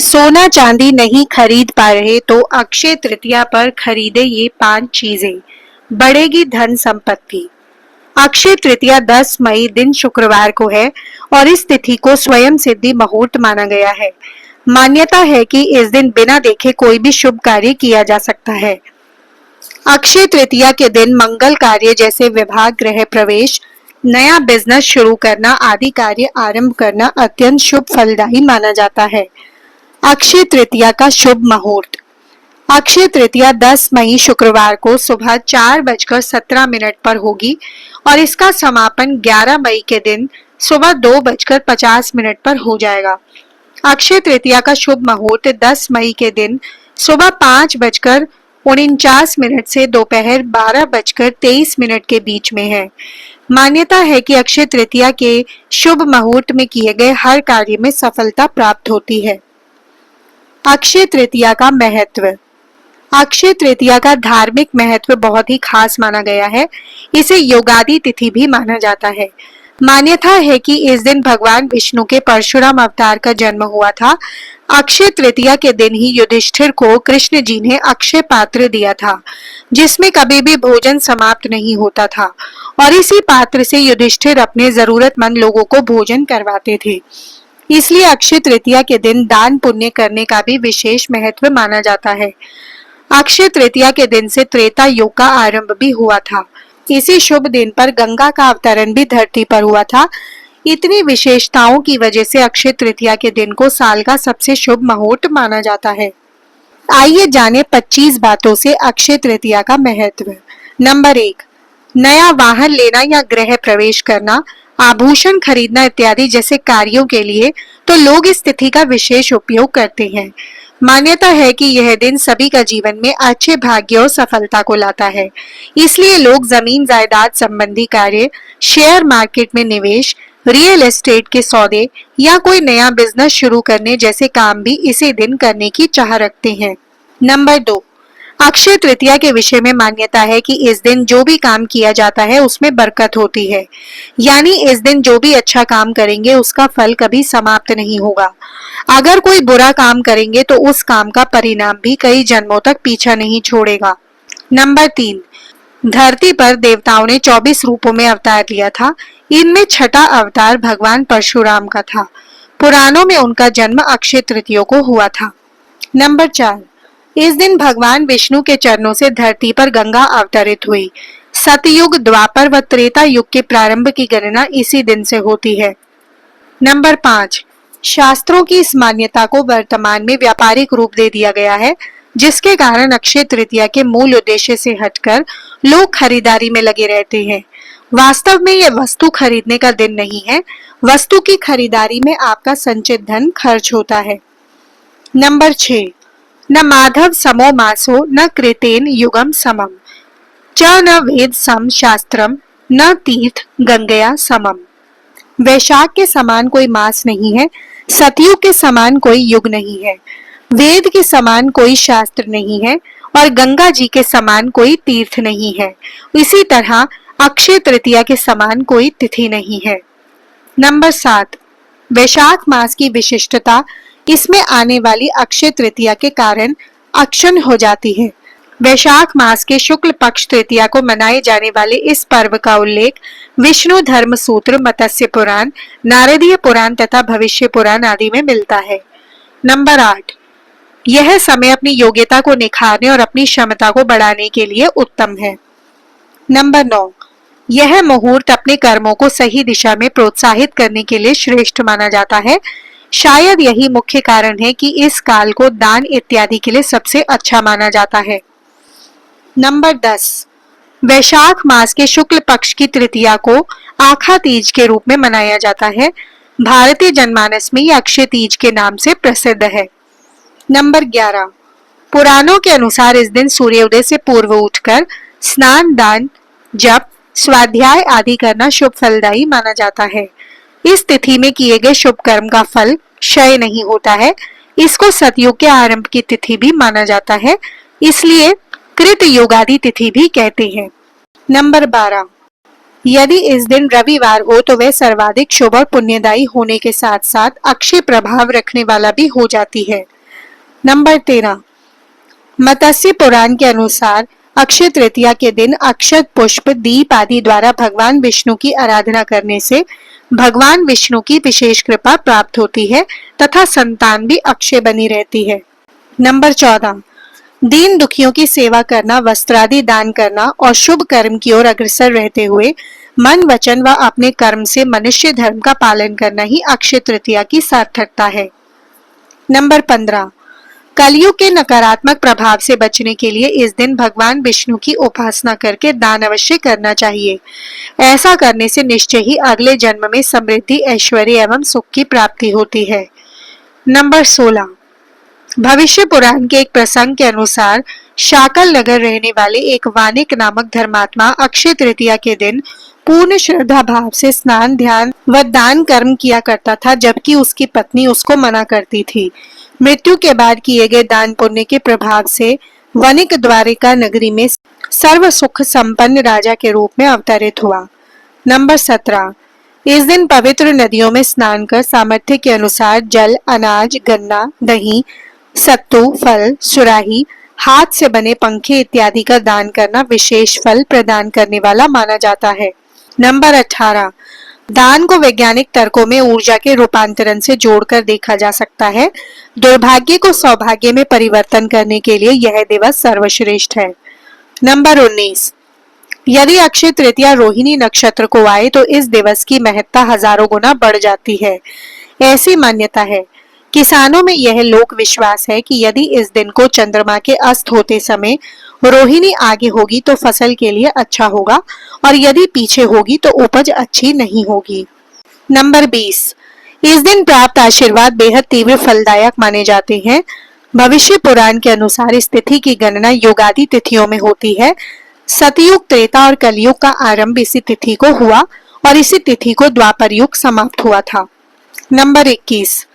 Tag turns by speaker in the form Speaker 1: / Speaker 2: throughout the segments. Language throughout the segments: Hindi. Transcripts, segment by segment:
Speaker 1: सोना चांदी नहीं खरीद पा रहे तो अक्षय तृतीया पर खरीदे ये 5 चीजें, बढ़ेगी धन संपत्ति। अक्षय तृतीया 10 मई दिन शुक्रवार को है और इस तिथि को स्वयं सिद्धि मुहूर्त माना गया है। मान्यता है कि इस दिन बिना देखे कोई भी शुभ कार्य किया जा सकता है। अक्षय तृतीया के दिन मंगल कार्य जैसे विवाह, गृह प्रवेश, नया बिजनेस शुरू करना आदि कार्य आरंभ करना अत्यंत शुभ फलदायी माना जाता है। अक्षय तृतीया का शुभ मुहूर्त। अक्षय तृतीया 10 मई शुक्रवार को सुबह 4:17 पर होगी और इसका समापन 11 मई के दिन सुबह 2:50 पर हो जाएगा। अक्षय तृतीया का शुभ मुहूर्त 10 मई के दिन सुबह 5:49 से दोपहर 12:23 के बीच में है। मान्यता है कि अक्षय तृतीया के शुभ मुहूर्त में किए गए हर कार्य में सफलता प्राप्त होती है। अक्षय तृतीया का महत्व। अक्षय तृतीया का धार्मिक महत्व बहुत ही खास माना गया है। इसे योगादि तिथि भी माना जाता है। मान्यता है कि इस दिन भगवान विष्णु के परशुराम अवतार का जन्म हुआ था। अक्षय तृतीया के दिन ही युधिष्ठिर को कृष्ण जी ने अक्षय पात्र दिया था, जिसमें कभी भी भोजन समाप्त नहीं होता था और इसी पात्र से युधिष्ठिर अपने जरूरतमंद लोगों को भोजन करवाते थे। इसलिए अक्षय तृतीया के दिन दान पुण्य करने का भी विशेष महत्व माना जाता है। अक्षय तृतीया के दिन से त्रेता युग का आरंभ भी हुआ था। इसी शुभ दिन पर गंगा का अवतरण भी धरती पर हुआ था। इतनी विशेषताओं की वजह से अक्षय तृतीया के दिन को साल का सबसे शुभ मुहूर्त माना जाता है। आइए जाने 25 बातों से अक्षय तृतीया का महत्व। नंबर 1, नया वाहन लेना या गृह प्रवेश करना, आभूषण खरीदना इत्यादि जैसे कार्यों के लिए तो लोग इस तिथि का विशेष उपयोग करते हैं। मान्यता है कि यह दिन सभी का जीवन में अच्छे भाग्य और सफलता को लाता है। इसलिए लोग जमीन जायदाद संबंधी कार्य, शेयर मार्केट में निवेश, रियल एस्टेट के सौदे या कोई नया बिजनेस शुरू करने जैसे काम भी इसी दिन करने की चाह रखते हैं। नंबर 2, अक्षय तृतीया के विषय में मान्यता है कि इस दिन जो भी काम किया जाता है उसमें बरकत होती है। यानी इस दिन जो भी अच्छा काम करेंगे उसका फल कभी समाप्त नहीं होगा। अगर कोई बुरा काम करेंगे तो उस काम का परिणाम भी कई जन्मों तक पीछा नहीं छोड़ेगा। नंबर 3, धरती पर देवताओं ने 24 रूपों में अवतार लिया था। इनमें छठा अवतार भगवान परशुराम का था। पुराणों में उनका जन्म अक्षय तृतीया को हुआ था। नंबर 4, इस दिन भगवान विष्णु के चरणों से धरती पर गंगा अवतरित हुई। सतयुग, द्वापर व त्रेता युग के प्रारंभ की गणना इसी दिन से होती है। नंबर 5, शास्त्रों की इस मान्यता को वर्तमान में व्यापारिक रूप दे दिया गया है, जिसके कारण अक्षय तृतीया के मूल उद्देश्य से हटकर लोग खरीदारी में लगे रहते हैं। वास्तव में यह वस्तु खरीदने का दिन नहीं है। वस्तु की खरीदारी में आपका संचित धन खर्च होता है। नंबर 6, न माधव समो मासो न कृतेन युगम समम च न वेद सम शास्त्रम न तीर्थ गंगया समम। वैशाख के समान कोई मास नहीं है, सतयुग के समान कोई युग नहीं है, वेद के समान कोई शास्त्र नहीं है और गंगा जी के समान कोई तीर्थ नहीं है। इसी तरह अक्षय तृतीया के समान कोई तिथि नहीं है। नंबर 7, वैशाख मास की विशिष्टता, इसमें आने वाली अक्षय तृतीया के कारण अक्षुण्ण हो जाती है। वैशाख मास के शुक्ल पक्ष तृतीया को मनाए जाने वाले इस पर्व का उल्लेख विष्णु धर्म सूत्र, मत्स्य पुराण, नारदीय पुराण तथा भविष्य पुराण आदि में मिलता है। नंबर 8, यह समय अपनी योग्यता को निखारने और अपनी क्षमता को बढ़ाने के लिए उत्तम है। नंबर 9, यह मुहूर्त अपने कर्मों को सही दिशा में प्रोत्साहित करने के लिए श्रेष्ठ माना जाता है। शायद यही मुख्य कारण है कि इस काल को दान इत्यादि के लिए सबसे अच्छा माना जाता है। नंबर 10, वैशाख मास के शुक्ल पक्ष की तृतीया को आखा तीज के रूप में मनाया जाता है। भारतीय जनमानस में यह अक्षय तीज के नाम से प्रसिद्ध है। नंबर 11, पुराणों के अनुसार इस दिन सूर्योदय से पूर्व उठकर स्नान, दान, जप, स्वाध्याय आदि करना शुभ फलदायी माना जाता है। इस तिथि में किए गए शुभ कर्म का फल क्षय नहीं होता है। इसको सतयुग के आरंभ की तिथि भी माना जाता है, इसलिए कृत युगादि तिथि भी कहते हैं। नंबर 12, यदि इस दिन रविवार हो तो वह सर्वाधिक शुभ और पुण्यदायी होने के साथ साथ अक्षय प्रभाव रखने वाला भी हो जाती है। नंबर 13, मत्स्य पुराण के अनुसार अक्षय तृतीया के दिन अक्षत, पुष्प, दीप आदि द्वारा भगवान विष्णु की आराधना करने से भगवान विष्णु की विशेष कृपा प्राप्त होती है तथा संतान भी अक्षय बनी रहती है। नंबर 14, दीन दुखियों की सेवा करना, वस्त्रादि दान करना और शुभ कर्म की ओर अग्रसर रहते हुए मन, वचन व अपने कर्म से मनुष्य धर्म का पालन करना ही अक्षय तृतीया की सार्थकता है। नंबर 15, कलयुग के नकारात्मक प्रभाव से बचने के लिए इस दिन भगवान विष्णु की उपासना करके दान अवश्य करना चाहिए। ऐसा करने से निश्चय ही अगले जन्म में समृद्धि, ऐश्वर्य एवं सुख की प्राप्ति होती है। नंबर 16, भविष्य पुराण के एक प्रसंग के अनुसार शाकल नगर रहने वाले एक वानिक नामक धर्मात्मा अक्षय तृतीया के दिन पूर्ण श्रद्धा भाव से स्नान, ध्यान व दान कर्म किया करता था, जबकि उसकी पत्नी उसको मना करती थी। मृत्यु के बाद किए गए दान पुण्य के प्रभाव से वनिक द्वारिका नगरी में सर्व सुख संपन्न राजा के रूप में अवतरित हुआ। नंबर 17, इस दिन पवित्र नदियों में स्नान कर सामर्थ्य के अनुसार जल, अनाज, गन्ना, दही, सत्तू, फल, सुराही, हाथ से बने पंखे इत्यादि का दान करना विशेष फल प्रदान करने वाला माना जाता है। नंबर 18, दान को वैज्ञानिक तर्कों में ऊर्जा के रूपांतरण से जोड़कर देखा जा सकता है। दुर्भाग्य को सौभाग्य में परिवर्तन करने के लिए यह दिवस सर्वश्रेष्ठ है। नंबर 19, यदि अक्षय तृतीया रोहिणी नक्षत्र को आए तो इस दिवस की महत्ता हजारों गुना बढ़ जाती है। ऐसी मान्यता है। किसानों में यह लोक विश्वास है कि यदि इस दिन को चंद्रमा के अस्त होते समय रोहिणी आगे होगी तो फसल के लिए अच्छा होगा और यदि पीछे होगी तो उपज अच्छी नहीं होगी। नंबर 20, इस दिन प्राप्त आशीर्वाद बेहद तीव्र फलदायक माने जाते हैं। भविष्य पुराण के अनुसार इस तिथि की गणना युगादि तिथियों में होती है। सतयुग, त्रेता और कलयुग का आरंभ इसी तिथि को हुआ और इसी तिथि को द्वापर युग समाप्त हुआ था। नंबर 21,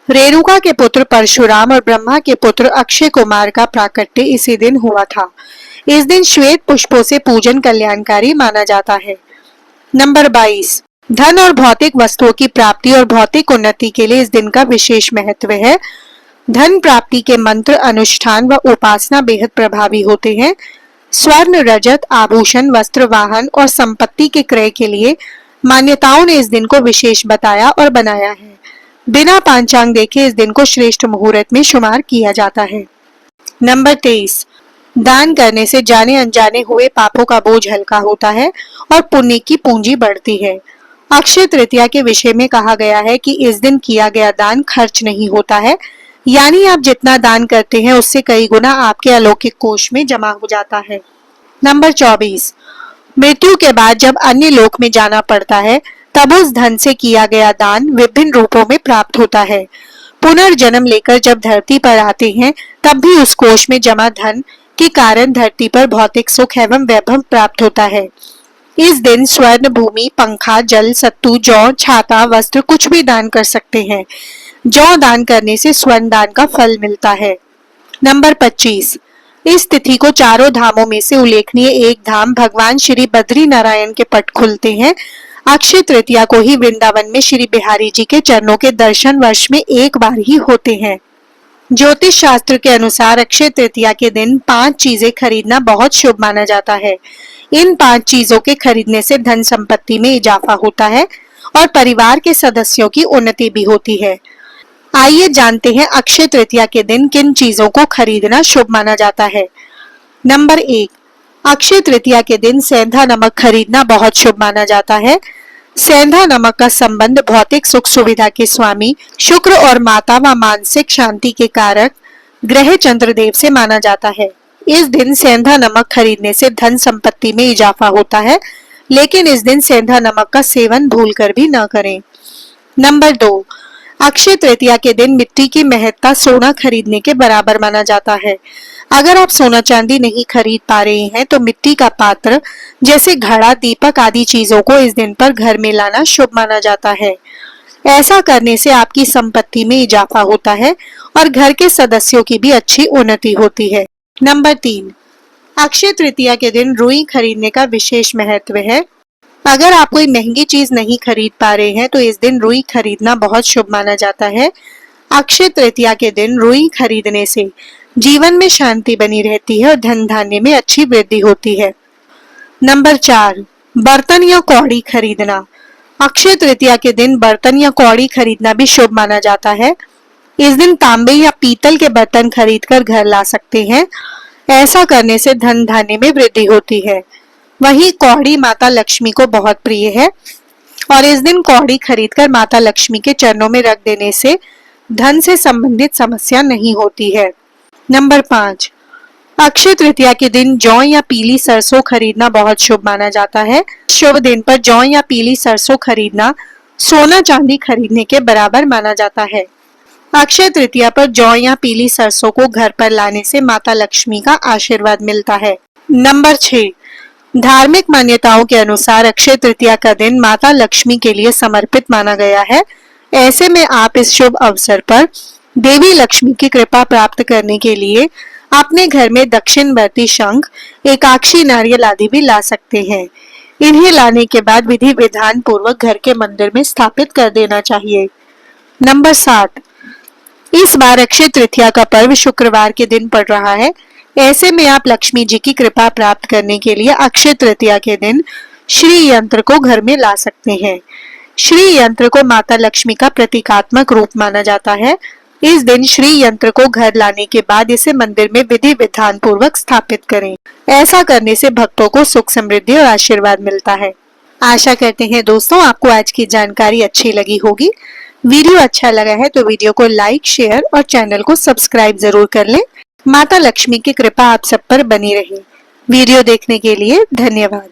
Speaker 1: रेणुका के पुत्र परशुराम और ब्रह्मा के पुत्र अक्षय कुमार का प्राकट्य इसी दिन हुआ था। इस दिन श्वेत पुष्पों से पूजन कल्याणकारी माना जाता है। नंबर 22, धन और भौतिक वस्तुओं की प्राप्ति और भौतिक उन्नति के लिए इस दिन का विशेष महत्व है। धन प्राप्ति के मंत्र, अनुष्ठान व उपासना बेहद प्रभावी होते हैं। स्वर्ण, रजत, आभूषण, वस्त्र, वाहन और संपत्ति के क्रय के लिए मान्यताओं ने इस दिन को विशेष बताया और बनाया है। बिना पांचांग देखे इस दिन को श्रेष्ठ मुहूर्त में शुमार किया जाता है। नंबर 23, दान करने से जाने अनजाने हुए पापों का बोझ हल्का होता है और पुण्य की पूंजी बढ़ती है। अक्षय तृतीया के विषय में कहा गया है कि इस दिन किया गया दान खर्च नहीं होता है, यानी आप जितना दान करते हैं उससे कई गुना आपके अलौकिक कोष में जमा हो जाता है। नंबर 24, मृत्यु के बाद जब अन्य लोक में जाना पड़ता है तब उस धन से किया गया दान विभिन्न रूपों में प्राप्त होता है। पुनर्जन्म लेकर जब धरती पर आते हैं तब भी उस कोष में जमा धन के कारण धरती पर भौतिक सुख एवं वैभव प्राप्त होता है। इस दिन स्वर्ण, भूमि, पंखा, जल, सत्तू, जौ, छाता, वस्त्र कुछ भी दान कर सकते हैं। जौ दान करने से स्वर्ण दान का फल मिलता है। नंबर 25, इस तिथि को चारों धामों में से उल्लेखनीय एक धाम भगवान श्री बद्री नारायण के पट खुलते हैं। अक्षय तृतीया को ही वृंदावन में श्री बिहारी जी के चरणों के दर्शन वर्ष में एक बार ही होते हैं। ज्योतिष शास्त्र के अनुसार अक्षय तृतीया के दिन 5 चीजें खरीदना बहुत शुभ माना जाता है। इन 5 चीजों के खरीदने से धन संपत्ति में इजाफा होता है और परिवार के सदस्यों की उन्नति भी होती है। आइए जानते हैं अक्षय तृतीया के दिन किन चीजों को खरीदना शुभ माना जाता है। नंबर 1, अक्षय तृतीया के दिन सेंधा नमक खरीदना बहुत शुभ माना जाता है। सेंधा नमक का संबंध भौतिक सुख सुविधा के स्वामी शुक्र और माता व मानसिक शांति के कारक ग्रह चंद्रदेव से माना जाता है। इस दिन सेंधा नमक खरीदने से धन संपत्ति में इजाफा होता है, लेकिन इस दिन सेंधा नमक का सेवन भूलकर भी न करें। नंबर 2, अक्षय तृतीया के दिन मिट्टी की महत्ता सोना खरीदने के बराबर माना जाता है। अगर आप सोना चांदी नहीं खरीद पा रहे हैं तो मिट्टी का पात्र जैसे घड़ा, दीपक आदि चीजों को इस दिन पर घर में लाना शुभ माना जाता है। ऐसा करने से आपकी संपत्ति में इजाफा होता है और घर के सदस्यों की भी अच्छी उन्नति होती है। नंबर 3, अक्षय तृतीया के दिन रुई खरीदने का विशेष महत्व है। अगर आप कोई महंगी चीज नहीं खरीद पा रहे हैं तो इस दिन रुई खरीदना बहुत शुभ माना जाता है। अक्षय तृतीया के दिन रुई खरीदने से जीवन में शांति बनी रहती है और धन धान्य में अच्छी वृद्धि होती है। नंबर 4, बर्तन या कौड़ी खरीदना। अक्षय तृतीया के दिन बर्तन या कौड़ी खरीदना भी शुभ माना जाता है। इस दिन तांबे या पीतल के बर्तन खरीदकर घर ला सकते हैं। ऐसा करने से धन धान्य में वृद्धि होती है। वहीं कौड़ी माता लक्ष्मी को बहुत प्रिय है और इस दिन कौड़ी खरीदकर माता लक्ष्मी के चरणों में रख देने से धन से संबंधित समस्या नहीं होती है। नंबर 5, अक्षय तृतीया के दिन जौ या पीली सरसों खरीदना बहुत शुभ माना जाता है। शुभ दिन पर जौ या पीली सरसों खरीदना सोना चांदी खरीदने के बराबर माना जाता है। अक्षय तृतीया पर जौ या पीली सरसों को घर पर लाने से माता लक्ष्मी का आशीर्वाद मिलता है। नंबर 6, धार्मिक मान्यताओं के अनुसार अक्षय तृतीया का दिन माता लक्ष्मी के लिए समर्पित माना गया है। ऐसे में आप इस शुभ अवसर पर देवी लक्ष्मी की कृपा प्राप्त करने के लिए अपने घर में दक्षिणवर्ती शंख, एकाक्षी नारियल आदि भी ला सकते हैं। इन्हें लाने के बाद विधि विधान पूर्वक घर के मंदिर में स्थापित कर देना चाहिए। नंबर 7, इस बार अक्षय तृतीया का पर्व शुक्रवार के दिन पड़ रहा है। ऐसे में आप लक्ष्मी जी की कृपा प्राप्त करने के लिए अक्षय तृतीया के दिन श्री यंत्र को घर में ला सकते हैं। श्री यंत्र को माता लक्ष्मी का प्रतीकात्मक रूप माना जाता है। इस दिन श्री यंत्र को घर लाने के बाद इसे मंदिर में विधि विधान पूर्वक स्थापित करें। ऐसा करने से भक्तों को सुख समृद्धि और आशीर्वाद मिलता है। आशा करते हैं दोस्तों आपको आज की जानकारी अच्छी लगी होगी। वीडियो अच्छा लगा है तो वीडियो को लाइक, शेयर और चैनल को सब्सक्राइब जरूर कर लें। माता लक्ष्मी की कृपा आप सब पर बनी रहे। वीडियो देखने के लिए धन्यवाद।